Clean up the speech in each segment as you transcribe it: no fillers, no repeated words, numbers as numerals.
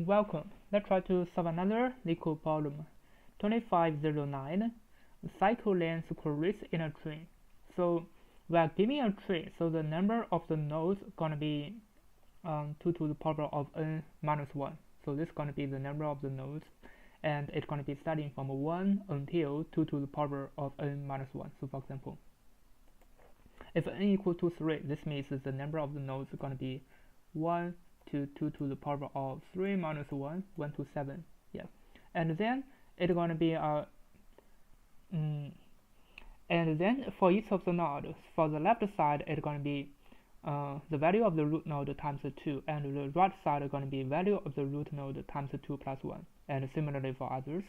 welcome. Let's try to solve another Leetcode problem. 2509. Cycle length queries in a tree. So we are giving a tree, so the number of the nodes gonna be 2 to the power of n minus 1. So this is gonna be the number of the nodes, and it's gonna be starting from 1 until 2 to the power of n minus 1. So for example, if n equals to 3, this means the number of the nodes is gonna be 1 to 2 to the power of 3 minus 1, 1 to 7. Yeah, and then it's gonna be and then for each of the nodes, for the left side, it's gonna be the value of the root node times 2, and the right side is gonna be value of the root node times 2 plus 1, and similarly for others.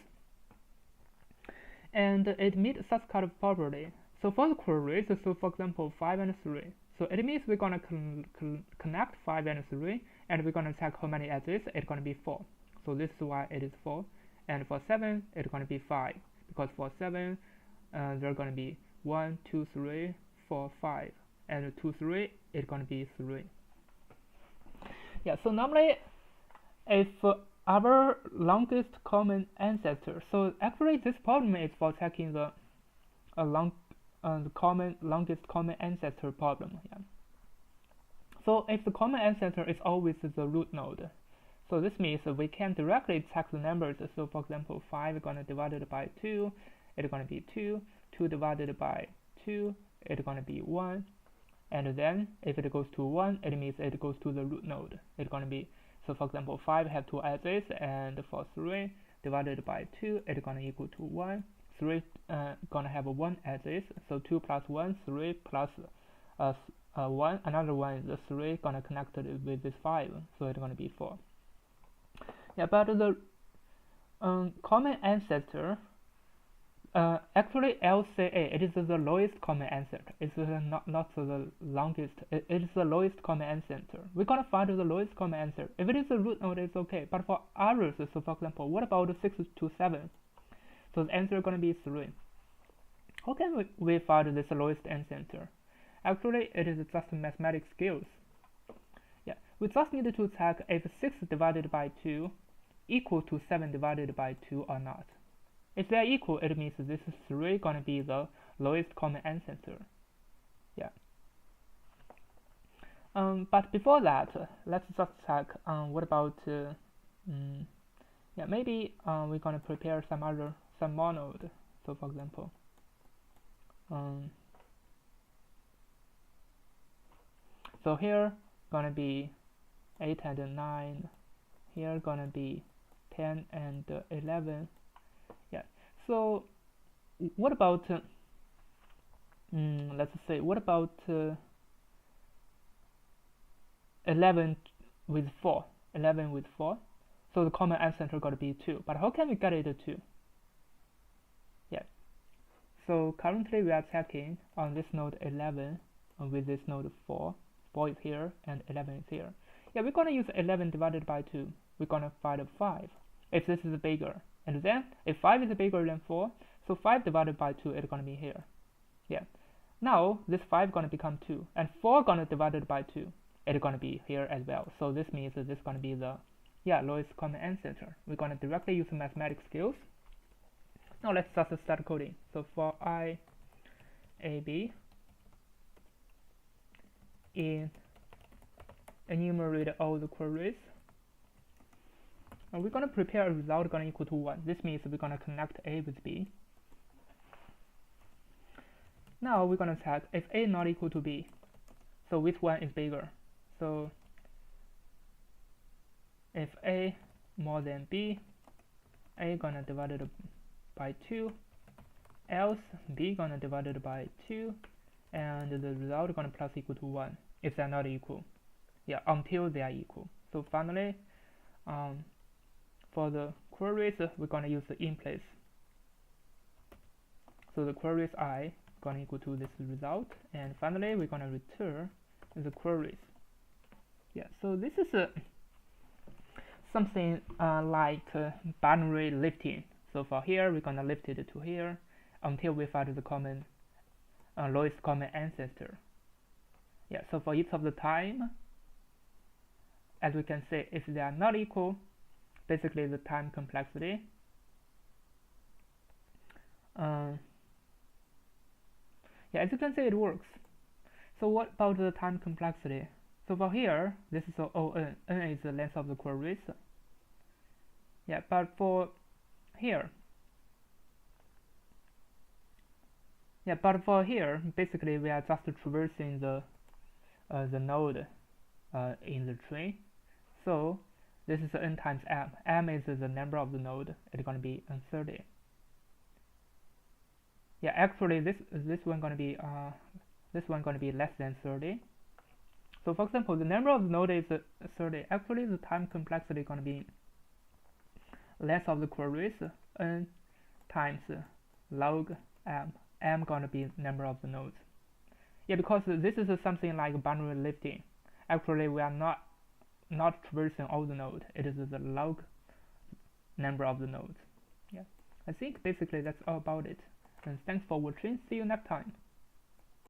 And it meets such kind of property. So for the queries, so for example 5 and 3. So it means we're gonna connect 5 and 3, and we're gonna check how many edges. It's gonna be 4. So this is why it is 4. And for 7, it's gonna be 5, because for 7, there are gonna be 1, 2, 3, 4, 5, and 2, 3, it's gonna be 3. Yeah. So normally, if our longest common ancestor. So actually, this problem is for checking the longest common ancestor problem. Yeah. So if the common ancestor is always the root node, so this means we can directly check the numbers. So for example, 5 is gonna divide it by 2, it's gonna be 2. 2 divided by 2, it's gonna be 1. And then if it goes to 1, it means it goes to the root node. It's gonna be, so for example, 5 have 2 edges, and for 3 divided by 2, it's gonna equal to 1. 3 gonna have 1 edges, so 2 plus 1, 3 plus 1, another one is 3 gonna connect it with this 5, so it's gonna be 4. Yeah, but the common ancestor, actually LCA, it is the lowest common ancestor. It's not the longest. It is the lowest common ancestor. We're gonna find the lowest common ancestor. If it is a root node, it's okay. But for others, so for example, what about 6 to 7? So the answer is gonna be 3. How can we find this lowest ancestor? Actually, it is just mathematical skills. Yeah, we just need to check if 6 divided by 2 equal to 7 divided by 2 or not. If they are equal, it means this is 3 gonna be the lowest common ancestor. Yeah. But before that, let's just check. What about? Yeah, maybe we're gonna prepare some more node. So for example, so here gonna be 8 and 9. Here gonna be 10 and 11. Yeah. So what about let's say, what about 11 with 4? 11 with 4. So the common ancestor got to be 2. But how can we get it to 2? Yeah. So currently we are checking on this node 11 with this node 4. 4 is here and 11 is here. Yeah, we're gonna use 11 divided by 2. We're gonna find 5 if this is bigger. And then if 5 is bigger than 4, so 5 divided by 2 is gonna be here. Yeah. Now this 5 gonna become 2, and 4 gonna divided by 2. It's gonna be here as well. So this means that this is gonna be the lowest common ancestor. We're gonna directly use mathematical skills. Now let's just start coding. So for IAB, enumerate all the queries. We're gonna prepare a result gonna equal to 1. This means we're gonna connect A with B. Now we're gonna check if A not equal to B. So which one is bigger? So if A more than B, A gonna divide it by 2, else B gonna divide it by 2, and the result gonna plus equal to 1 if they're not equal. Yeah, until they are equal. So finally, for the queries, we're gonna use the in place. So the queries I gonna equal to this result, and finally we're gonna return the queries. Yeah, so this is something like binary lifting. So for here, we're gonna lift it to here until we find the common lowest common ancestor. Yeah, so for each of the time, as we can say, if they are not equal, basically the time complexity. Yeah, as you can see, it works. So what about the time complexity? So for here, this is O(n). N is the length of the queries. Yeah, but for here, basically we are just traversing the node in the tree. So this is n times m. M is the number of the node. It's gonna be 30. Yeah, actually this one gonna be less than 30. So for example, the number of the node is 30. Actually, the time complexity is gonna be length of the queries n times log m. M gonna be number of the nodes. Yeah, because this is something like boundary lifting. Actually, we are not traversing all the nodes. It is the log number of the nodes. Yeah, I think basically that's all about it. And thanks for watching. See you next time.